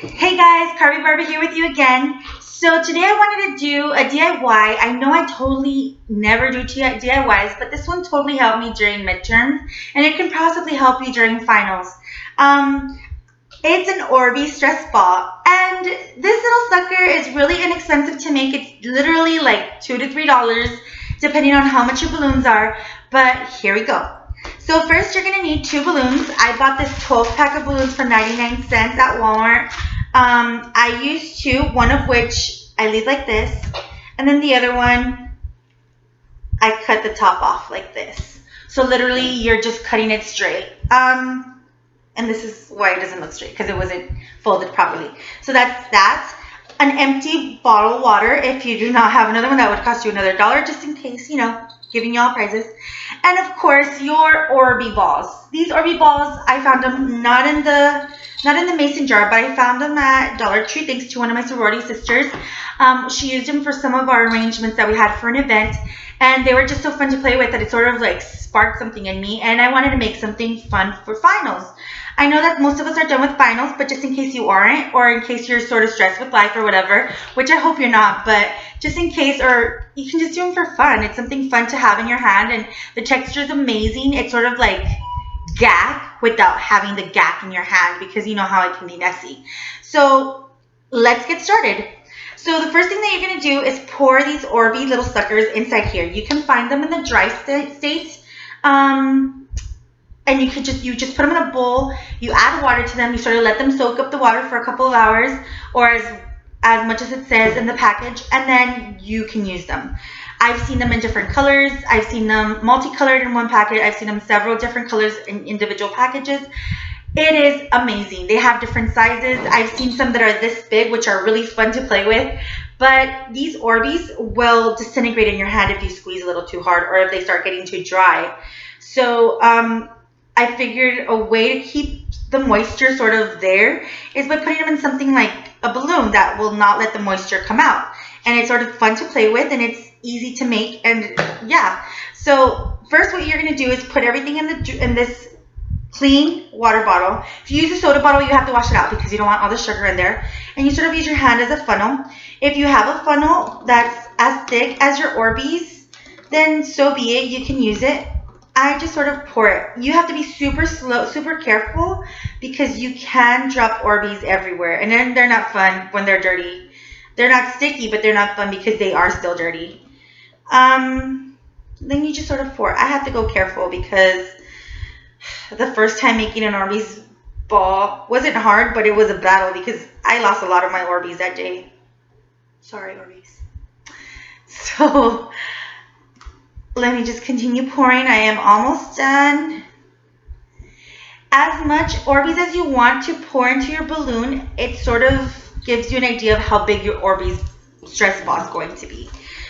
Hey guys, Carby Barber here with you again. So today I wanted to do a DIY. I know I totally never do DIYs, but this one totally helped me during midterms, and it can possibly help you during finals. Um, it's an ORBEEZ Stress Ball, and this little sucker is really inexpensive to make. It's literally like $2 to $3, depending on how much your balloons are, but here we go. So first you're going to need 2 balloons. I bought this 12 pack of balloons for 99 cents at Walmart. I used 2, one of which I leave like this, and then the other one I cut the top off like this. So literally you're just cutting it straight. And this is why it doesn't look straight, because it wasn't folded properly. So that's that. An empty bottle of water. If you do not have another one, that would cost you another $1, just in case, giving y'all prizes. And of course, your ORBEEZ balls. These ORBEEZ balls, I found them not in the mason jar, but I found them at Dollar Tree thanks to one of my sorority sisters. She used them for some of our arrangements that we had for an event, and they were just so fun to play with that it sort of like sparked something in me, and I wanted to make something fun for finals. I know that most of us are done with finals, but just in case you aren't, or in case you're sort of stressed with life or whatever, which I hope you're not, but just in case, or you can just do them for fun. It's something fun to have in your hand, and the texture is amazing. It's sort of like gack without having the gack in your hand, because you know how it can be messy. So let's get started. So the first thing that you're going to do is pour these ORBEEZ little suckers inside here. You can find them in the dry state. And you just put them in a bowl, you add water to them, you sort of let them soak up the water for a couple of hours, or as much as it says in the package, and then you can use them. I've seen them in different colors. I've seen them multicolored in one packet. I've seen them several different colors in individual packages. It is amazing. They have different sizes. I've seen some that are this big, which are really fun to play with. But these ORBEEZ will disintegrate in your hand if you squeeze a little too hard, or if they start getting too dry. So I figured a way to keep the moisture sort of there is by putting them in something like a balloon that will not let the moisture come out. And it's sort of fun to play with, and it's easy to make, and yeah. So first what you're going to do is put everything in this clean water bottle. If you use a soda bottle, you have to wash it out because you don't want all the sugar in there. And you sort of use your hand as a funnel. If you have a funnel that's as thick as your ORBEEZ, then so be it. You can use it. I just sort of pour it. You have to be super slow, super careful, because you can drop ORBEEZ everywhere, and then they're not fun when they're dirty. They're not sticky, but they're not fun because they are still dirty. Then you just sort of pour. I have to go careful because the first time making an ORBEEZ ball wasn't hard, but it was a battle because I lost a lot of my ORBEEZ that day. Sorry, ORBEEZ. So let me just continue pouring. I am almost done. As much ORBEEZ as you want to pour into your balloon, it sort of gives you an idea of how big your ORBEEZ stress ball is going to be.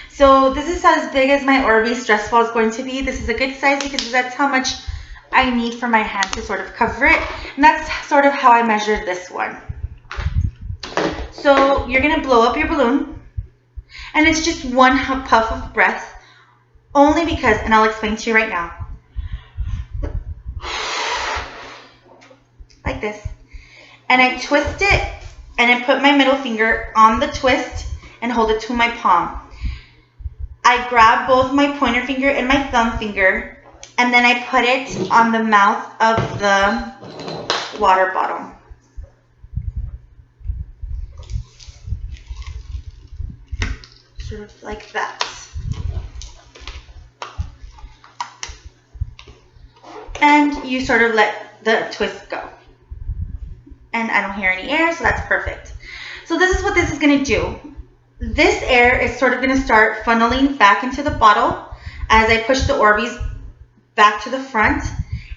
So this is as big as my ORBEEZ stress ball is going to be. This is a good size because that's how much I need for my hand to sort of cover it. And that's sort of how I measured this one. So you're going to blow up your balloon, and it's just one puff of breath. Only because, and I'll explain to you right now, like this, and I twist it, and I put my middle finger on the twist and hold it to my palm. I grab both my pointer finger and my thumb finger, and then I put it on the mouth of the water bottle. Sort of like that. And you sort of let the twist go. And I don't hear any air, so that's perfect. So this is what this is going to do. This air is sort of going to start funneling back into the bottle as I push the ORBEEZ back to the front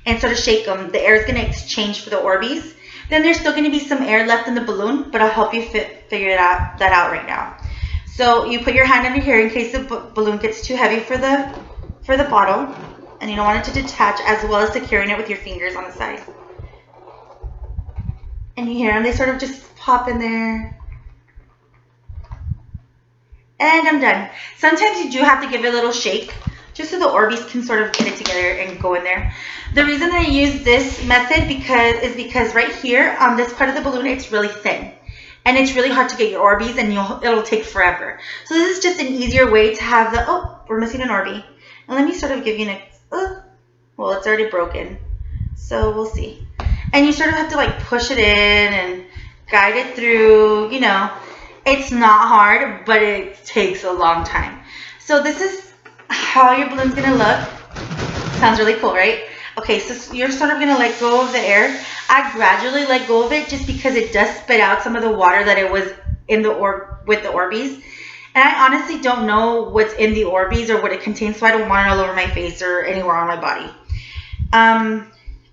and sort of shake them. The air is going to exchange for the ORBEEZ. Then there's still going to be some air left in the balloon, but I'll help you figure that out right now. So you put your hand under here in case the balloon gets too heavy for the bottle, and you don't want it to detach, as well as securing it with your fingers on the side. And you hear them, they sort of just pop in there. And I'm done. Sometimes you do have to give it a little shake, just so the ORBEEZ can sort of get it together and go in there. The reason I use this method is because right here on this part of the balloon, it's really thin. and it's really hard to get your Orbeez, and it'll take forever. So this is just an easier way to have the, oh, we're missing an Orbee. And let me sort of give you an, well, it's already broken. So we'll see. And you sort of have to like push it in and guide it through, you know. It's not hard, but it takes a long time. So this is how your balloon's gonna look. Sounds really cool, right? Okay, so you're sort of gonna let go of the air. I gradually let go of it just because it does spit out some of the water that it was in the with the Orbeez. And I honestly don't know what's in the Orbeez or what it contains, so I don't want it all over my face or anywhere on my body.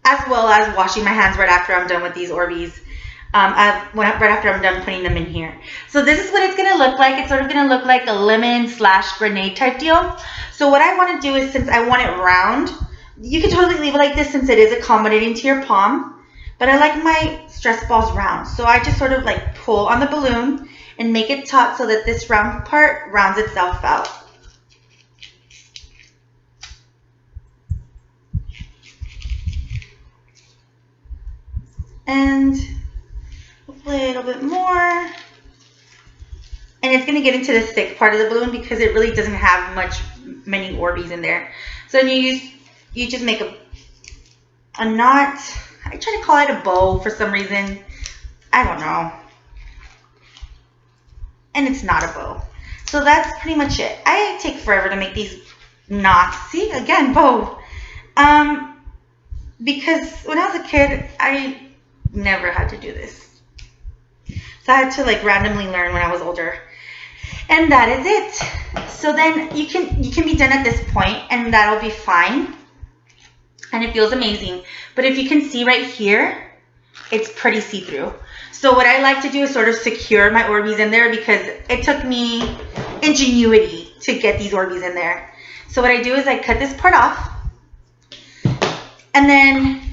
As well as washing my hands right after I'm done with these Orbeez. Right after I'm done putting them in here. So this is what it's going to look like. It's sort of going to look like a lemon/grenade type deal. So what I want to do is, since I want it round, you can totally leave it like this since it is accommodating to your palm. But I like my stress balls round. So I just sort of like pull on the balloon and make it taut so that this round part rounds itself out. And a little bit more. And it's going to get into the thick part of the balloon because it really doesn't have many Orbeez in there. So then you just make a knot. I try to call it a bow for some reason. I don't know. And it's not a bow. So that's pretty much it. I take forever to make these knots. See, again, bow. Because when I was a kid, I never had to do this. So I had to like randomly learn when I was older. And that is it. So then you can be done at this point, and that'll be fine. And it feels amazing. But if you can see right here, it's pretty see-through. So what I like to do is sort of secure my Orbeez in there because it took me ingenuity to get these Orbeez in there. So what I do is I cut this part off. And then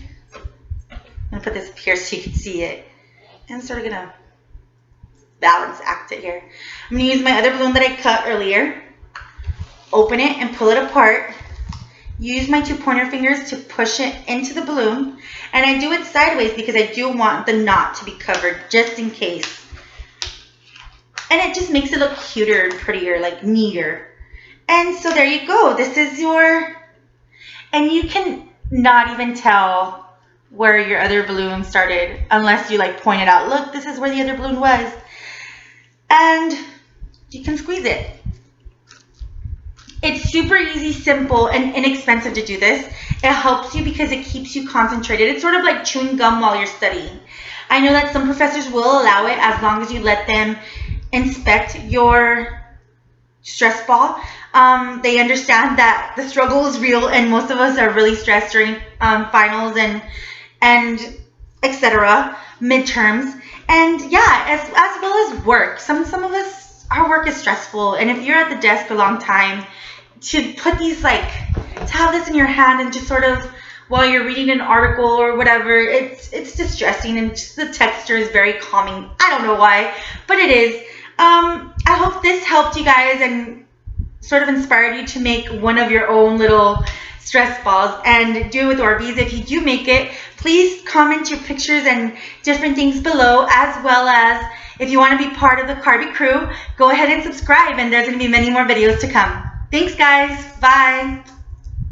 I'm going to put this up here so you can see it. And I'm sort of going to balance act it here. I'm going to use my other balloon that I cut earlier. Open it and pull it apart. Use my 2 pointer fingers to push it into the balloon. And I do it sideways because I do want the knot to be covered just in case. And it just makes it look cuter and prettier, like neater. And so there you go. This is your, and you can not even tell where your other balloon started unless you like point it out. Look, this is where the other balloon was. And you can squeeze it. It's super easy, simple, and inexpensive to do this. It helps you because it keeps you concentrated. It's sort of like chewing gum while you're studying. I know that some professors will allow it as long as you let them inspect your stress ball. They understand that the struggle is real, and most of us are really stressed during finals and etc. midterms. And yeah, as well as work. Some of us, our work is stressful, and if you're at the desk a long time, to put these to have this in your hand and just sort of while you're reading an article or whatever, it's distressing, and just the texture is very calming. I don't know why, but it is. I hope this helped you guys and sort of inspired you to make one of your own little stress balls and do it with Orbeez. If you do make it, please comment your pictures and different things below, as well as if you want to be part of the Carby crew, go ahead and subscribe, and there's going to be many more videos to come. Thanks, guys. Bye.